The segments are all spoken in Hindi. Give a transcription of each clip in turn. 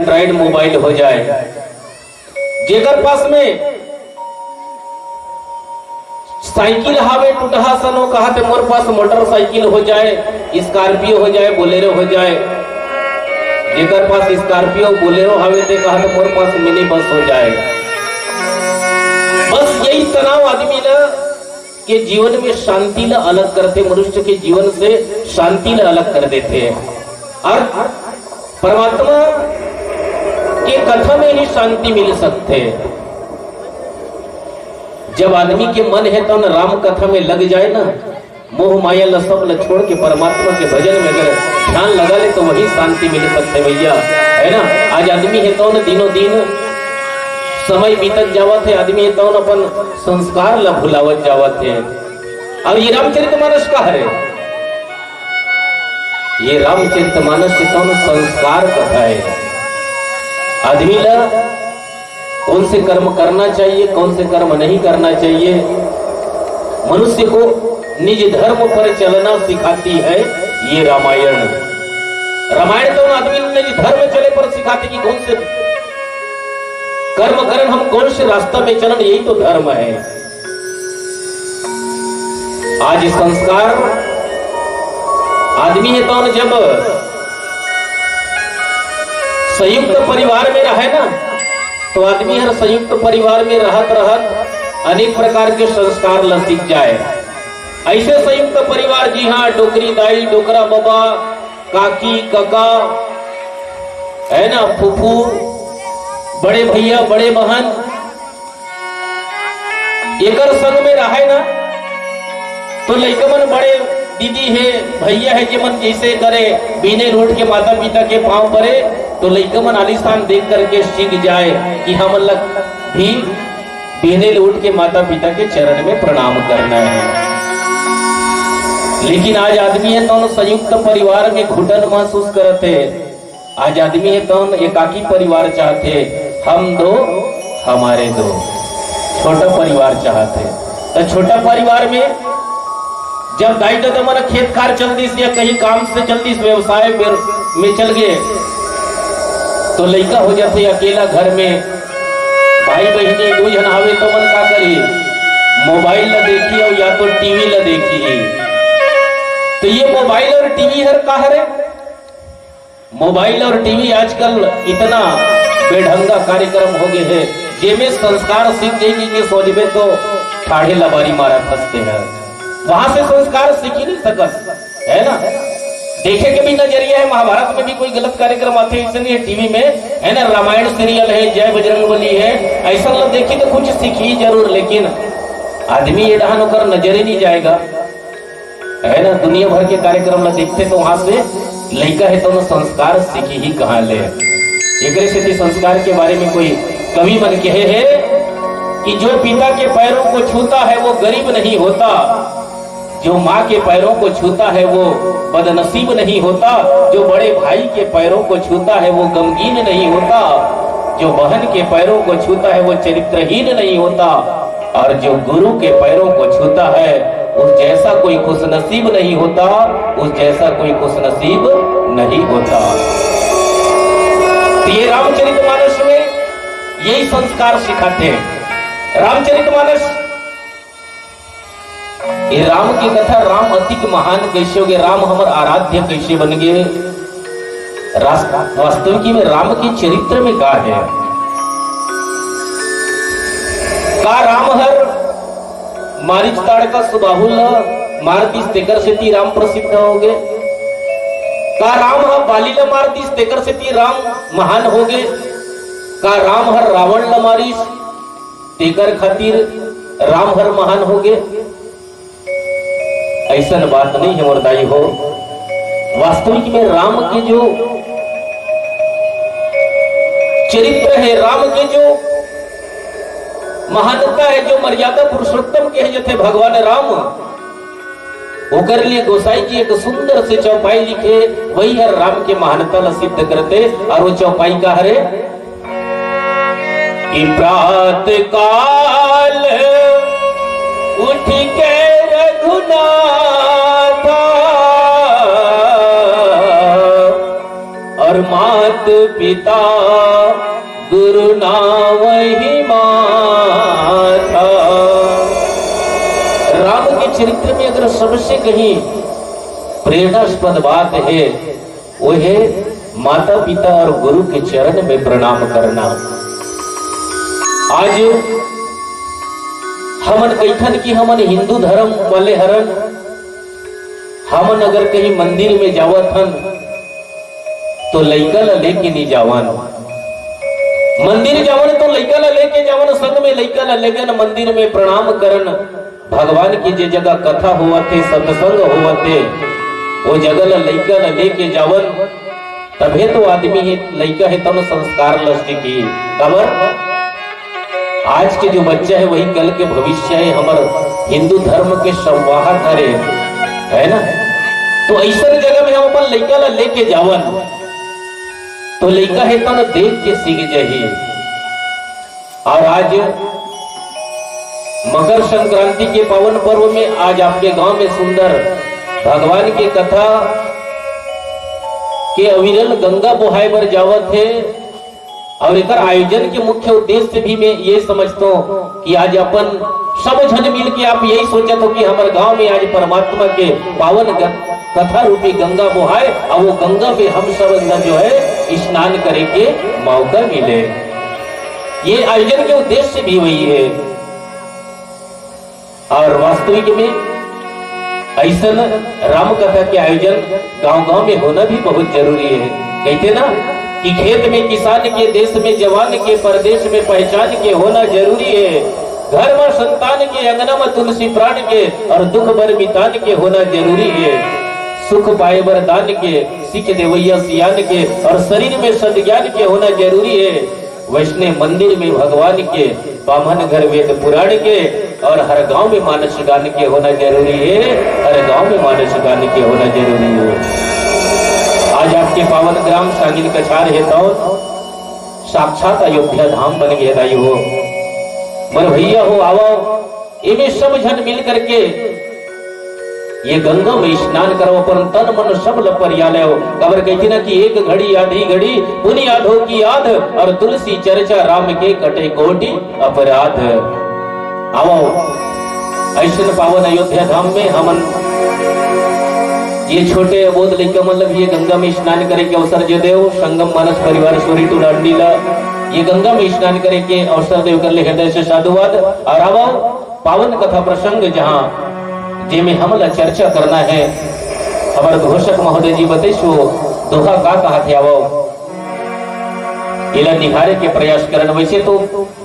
एंड्रॉइड मोबाइल हो जाए, जेकर पास में साइकिल हावे टूटहा सनो कहा ते मोर पास मोटरसाइकिल हो जाए, स्कॉर्पियो हो जाए, बोलेरो हो जाए। जेकर पास स्कॉर्पियो बोलेरो हावे ते कहा ते मोर पास मिनी बस हो जाए। बस यही तनाव आदमी ना के जीवन में शांति ला अलग करते, मनुष्य के जीवन से शांति ला अलग कर देते हैं। और परमात्मा के कथा में ही शांति मिल सकते है। जब आदमी के मन है तो न राम कथा में लग जाए ना, मोह माया ल सब ल छोड़ के परमात्मा के भजन में अगर ध्यान लगा ले तो वही शांति मिल सकते भैया, है ना। आज आदमी है तो न दिनों दिन समय बीतत जावत है, आदमी है तो न अपन संस्कार ला भुलावत जावत है। अब ये रामचरितमानस का है, ये रामचरितमानस के तो न संस्कार कथा है। आदमी ला कौन से कर्म करना चाहिए, कौन से कर्म नहीं करना चाहिए, मनुष्य को निज धर्म पर चलना सिखाती है ये रामायण। रामायण तो आदमी निज धर्म चले पर सिखाती कि कौन से कर्म करन, हम कौन से रास्ता में चलन, यही तो धर्म है। आज संस्कार आदमी है तो जब संयुक्त परिवार में रहे ना, तो आदमी हर संयुक्त परिवार में रहत रहत अनेक प्रकार के संस्कार ल सीख जाए। ऐसे संयुक्त परिवार, जी हाँ, डोकरी दाई, डोकरा बाबा, काकी काका, है ना, फूफू, बड़े भैया, बड़े बहन, एकर संग में रहे ना तो लइका मन बड़े दीदी है, भैया है, जे मन जैसे करे बिने रोड के माता पिता के पांव परे, तो लइका मन आलिशान देख करके सीख जाए कि हम लोग भी बिने रोड के माता पिता के चरण में प्रणाम करना है। लेकिन आज आदमी है तो संयुक्त परिवार में घुटन महसूस करते, आज आदमी है तो एकाकी परिवार चाहते, हम दो हमारे दो, छोटा परिवार चाहते। तो छोटा परिवार में जब दाई दादा मन खेत खार चल दिस या कहीं काम से चल दिस, व्यवसाय में चल गए, तो लड़का हो जाते अकेला घर में। भाई बहनी दो जन आवे तो मन का करी, मोबाइल ला देखी और या तो टीवी ला देखी। तो ये मोबाइल और टीवी हर का है, मोबाइल और टीवी आजकल इतना बेढंगा कार्यक्रम हो गए हैं, जेमे संस्कार सीख जाएगी कि सोचबे तो ठाढ़े लबारी मारा फंसते हैं, वहां से संस्कार सीख ही नहीं सकत, है ना। देखे के भी नजरिया है, महाभारत में भी कोई गलत कार्यक्रम आते हैं, इसलिए टीवी में, है ना, रामायण सीरियल है, जय बजरंगबली है, ऐसा लोग देखी तो कुछ सीखी जरूर, लेकिन आदमी ये डहान होकर नजर ही नहीं जाएगा, है ना। दुनिया भर के कार्यक्रम ला देखते तो वहां से लड़का है तो संस्कार सीखी ही कहाँ ले। एक से संस्कार के बारे में कोई कवि मन कहे है कि जो पिता के पैरों को छूता है वो गरीब नहीं होता, जो माँ के पैरों को छूता है वो बदनसीब नहीं होता, जो बड़े भाई के पैरों को छूता है वो गमगीन नहीं होता, जो बहन के पैरों को छूता है वो चरित्रहीन नहीं होता, और जो गुरु के पैरों को छूता है उस जैसा कोई खुशनसीब नहीं होता, उस जैसा कोई खुशनसीब नहीं होता। तो ये रामचरितमानस में यही संस्कार सिखाते हैं। रामचरितमानस, ये राम की कथा, राम अतिक महान कैसे हो गए, राम हमार आराध्य कैसे बन गए, वास्तविक में राम के चरित्र में का है, का राम हर मारिच ताड़का सुबाहुल मार दिस तेकर से ती राम प्रसिद्ध हो गए, का राम हर बाली ला मार दिस तेकर से ती राम महान हो गए, का राम हर रावण ला मारिस तेकर खातिर राम हर महान हो गए। ऐसा बात नहीं है मोरदाई हो, वास्तविक में राम के जो चरित्र है, राम के जो महानता है, जो मर्यादा पुरुषोत्तम के है जो थे भगवान राम, ओकर लिए गोसाई जी एक सुंदर से चौपाई लिखे, वही है राम के महानता ला सिद्ध करते। और वो चौपाई का है कि प्रात काल उठ के रघुनाथा और और मात पिता गुरु नावहि माता। राम के चरित्र में अगर सबसे कहीं प्रेरणास्पद बात है वो है माता पिता और गुरु के चरण में प्रणाम करना। आज हमन कैथन की हमन हिंदू धर्म वाले हरन, हमन अगर कहीं मंदिर में जावत हन तो लइका ला लेके नहीं जावन, मंदिर जावन तो लइका ला लेके जावन, संग में लइका ला लेके मंदिर में प्रणाम करन। भगवान की जे जगह कथा हुआ थे, सत्संग हुआ थे, वो जगह ला लइका ला लेके जावन, तभे तो आदमी है लइका है तब संस्कार लस्टी की खबर। आज के जो बच्चा है वही कल के भविष्य है, हमारे हिंदू धर्म के संवाहक हरे है ना। तो ऐसा जगह में हम अपन लइका ला लेके जावन तो लइका है तो देख के सीख जाही। और आज मकर संक्रांति के पावन पर्व में आज आपके गांव में सुंदर भगवान की कथा के अविरल गंगा बहाए पर जावत है। और एक आयोजन के मुख्य उद्देश्य भी मैं ये समझता हूँ कि आज अपन सब जन मिल के आप यही सोचत हो कि हमारे गांव में आज परमात्मा के पावन कथा रूपी गंगा बहाए और वो गंगा में हम सब जो है स्नान करे के मौका मिले। ये आयोजन के उद्देश्य भी वही है। और वास्तविक में ऐसा राम कथा के आयोजन गांव-गांव में होना भी बहुत जरूरी है। कहते ना कि खेत में किसान के, देश में जवान के, परदेश में पहचान के होना जरूरी है। घर में संतान के, अंगना में तुलसी प्राण के, और दुख बर मितान के होना जरूरी है। सुख पाए वरदान के, सीख देवैया सियान के, और शरीर में सद्ज्ञान के होना जरूरी है। वैष्णव मंदिर में भगवान के, बामन घर वेद पुराण के, और हर गांव में मानस गान के होना जरूरी है। हर गांव में मानस गान के होना जरूरी है। आज आपके पावन ग्राम सांगिल कछार है तो साक्षात अयोध्या धाम बन गया दाई हो। मर भैया हो आओ, इन्हें सब जन मिल करके ये गंगा में स्नान करो, पर तन मन सब लपरियाले हो। खबर कहती ना कि एक घड़ी आधी घड़ी बुनियाद हो की याद, और तुलसी चर्चा राम के कटे कोटि अपराध। आओ ऐसे पावन अयोध्या धाम में हमन ये छोटे अबोध लइका मतलब ये गंगा में स्नान करे के अवसर जे देव संगम मानस परिवार सोरी टू डांडीला ये गंगा में स्नान करे के अवसर देव कर ले हृदय से साधुवाद। और अब पावन कथा प्रसंग जहाँ जे में हमला चर्चा करना है, हमारे घोषक महोदय जी बतेशो दोहा का कहा थे आवो इला निहारे के प्रयास करन। वैसे तो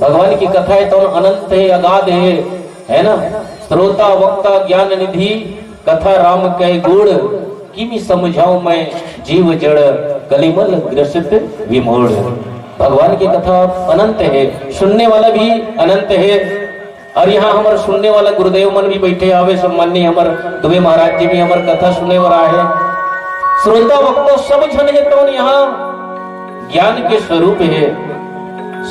भगवान की कथा है तो अनंत है, अगाध है ना। श्रोता वक्ता ज्ञान निधि कथा राम कह गुण, किमी समझाऊं मैं जीव जड़ कलिमल ग्रसित विमोड़। भगवान की कथा अनंत है, सुनने वाला भी अनंत है। और यहाँ हमारे सुनने वाला गुरुदेव मन भी बैठे आवे सम्मानी हमारे दुबे महाराज जी भी हमारे कथा सुनने वाला है। श्रोता वक्ता सब जन है तो यहाँ ज्ञान के स्वरूप है।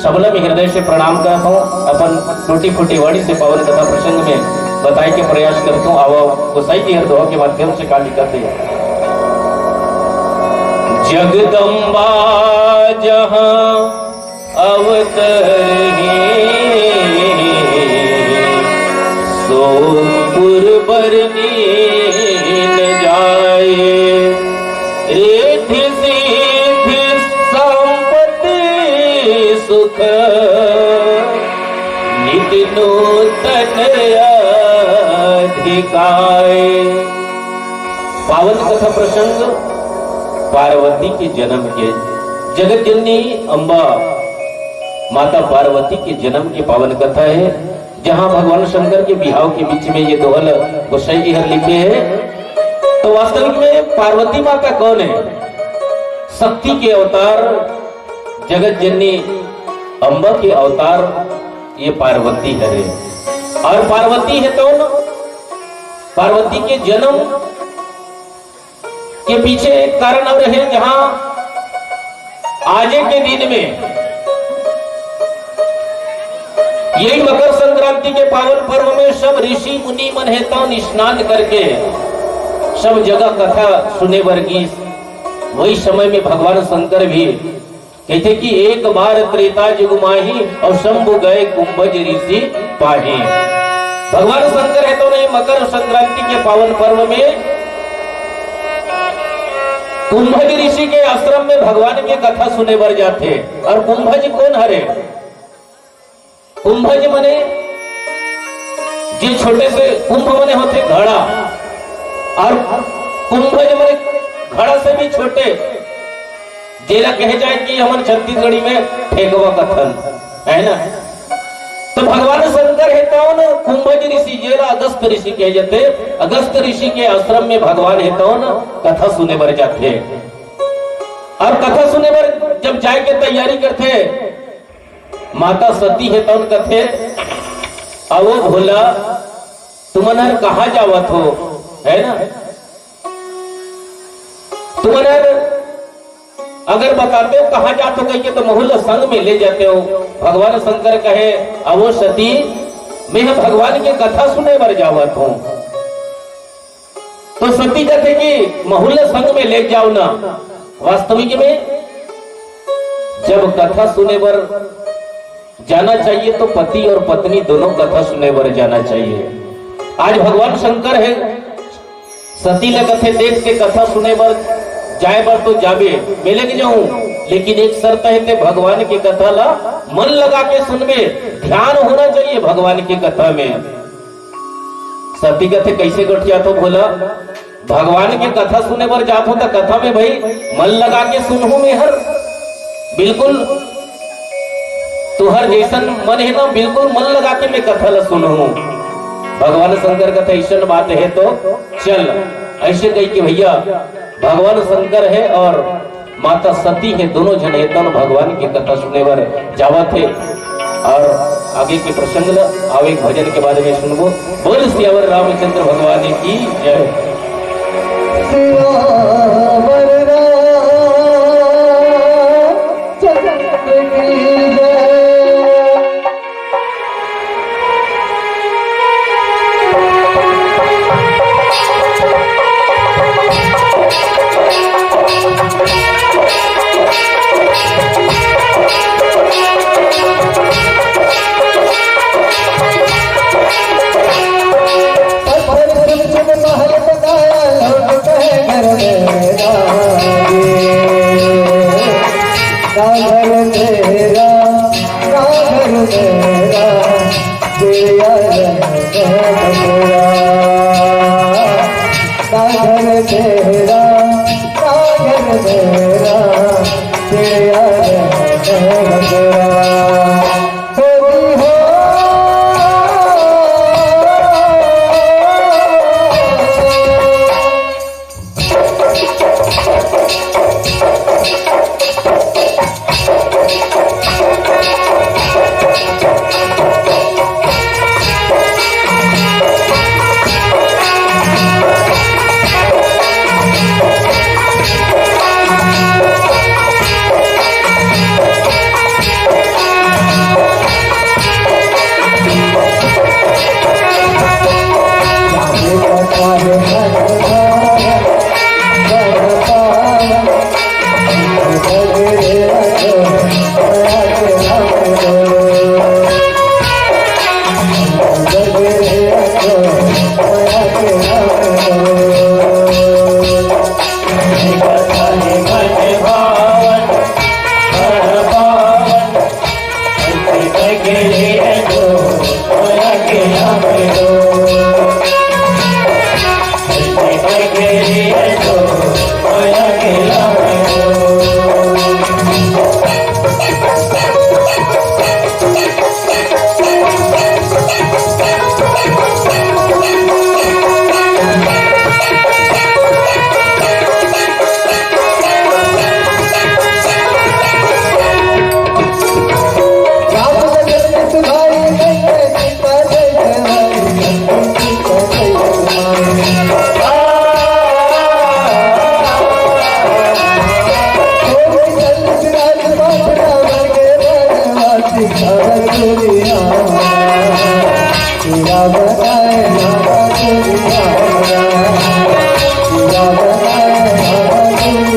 सबला में हृदय से प्रणाम करता हूँ। अपन टूटी फूटी वाणी से पावन कथा प्रसंग में बताए के प्रयास करता हूँ। आओ गोसाई जी हर के माध्यम से काली करते हैं। जगदम्बा जहाँ अवतरही सो पुरबर नीन जाए, रिद्धि सिद्धि संपत्ति सुख नित्य नूतन अधिकाय। पावन कथा प्रसंग पार्वती के जन्म के, जगत जननी अम्बा माता पार्वती के जन्म की पावन कथा है। जहां भगवान शंकर के बिहाव के बीच में ये दोहल गोसाई जी हर लिखे हैं। तो वास्तविक में पार्वती माता कौन है? शक्ति के अवतार, जगत जननी अम्बा के अवतार ये पार्वती है। और पार्वती है तो पार्वती के जन्म के पीछे एक कारण और है, जहां आज के दिन में यही मकर संक्रांति के पावन पर्व में सब ऋषि मुनि मन है तो स्नान करके सब जगह कथा सुने वर्गी वही समय में भगवान शंकर भी कहते कि एक बार त्रेता युग माही और शंभु गए कुंभज ऋषि पाही। भगवान शंकर है तो नहीं, मकर संक्रांति के पावन पर्व में कुंभज ऋषि के आश्रम में भगवान की कथा सुने बर जाते। और कुंभज कौन हरे? कुंभज मने जिस छोटे से कुंभ मने होते घड़ा, और कुंभज मने घड़ा से भी छोटे, जेला कहे जाए कि हमारे छत्तीसगढ़ी में ठेकवा कथन है ना। तो भगवान शंकर है कौन? कुंभज ऋषि, जेला अगस्त ऋषि कहे जाते। अगस्त ऋषि के आश्रम में भगवान है कौन? कथा सुने बर जाते। और कथा सुने बर जब जाए के तैयारी करते, माता सती है कौन कथे, आवो भोला तुमनर कहा जावत हो, है ना। तुमनर अगर बताते हो कहा जाते हो कहिए तो महुल संग में ले जाते हो। भगवान शंकर कहे अवो सती, मैं भगवान की कथा सुने बर जावत हूं। तो सती कहते कि महुल संग में ले जाओ ना। वास्तविक में जब कथा सुने बर जाना चाहिए तो पति और पत्नी दोनों कथा सुने बर जाना चाहिए। आज भगवान शंकर है, सती ने कथे देख के कथा सुने बर जाए बर तो जाबे, मैं लेके जाऊं, लेकिन एक शर्त है कि भगवान की कथा ला मन लगा के सुनबे, ध्यान होना चाहिए भगवान की कथा में। सती कथे कैसे गठिया तो बोला, भगवान की कथा सुने बर जात हो तो कथा में भाई मन लगा के सुनहू में हर बिल्कुल तुहर जैसन मन है ना, बिल्कुल मन लगा के मैं कथा ला सुनहू। भगवान शंकर कथा ऐसा बात है तो चल, ऐसे कही कि भैया भगवान शंकर है और माता सती है, दोनों जन है तो भगवान की कथा सुने बर जावत है। और आगे के प्रसंग आवे भजन के बारे में सुनबो। बोल सियावर रामचंद्र भगवान की जय।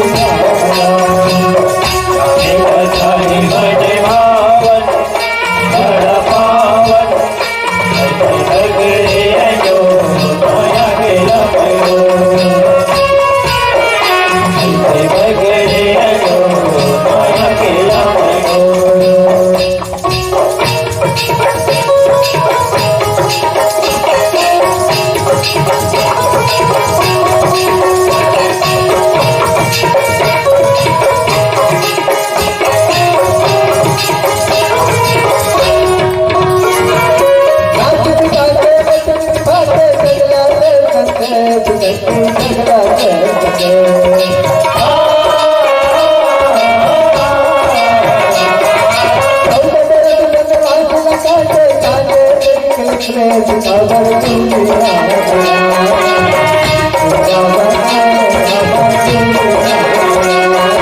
Bye.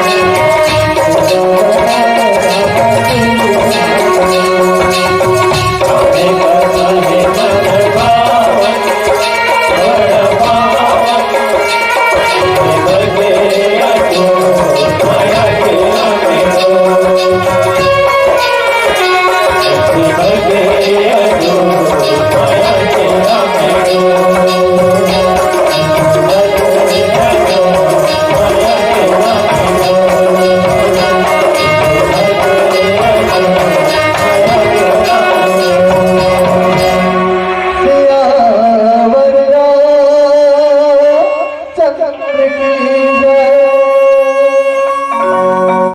Thank you.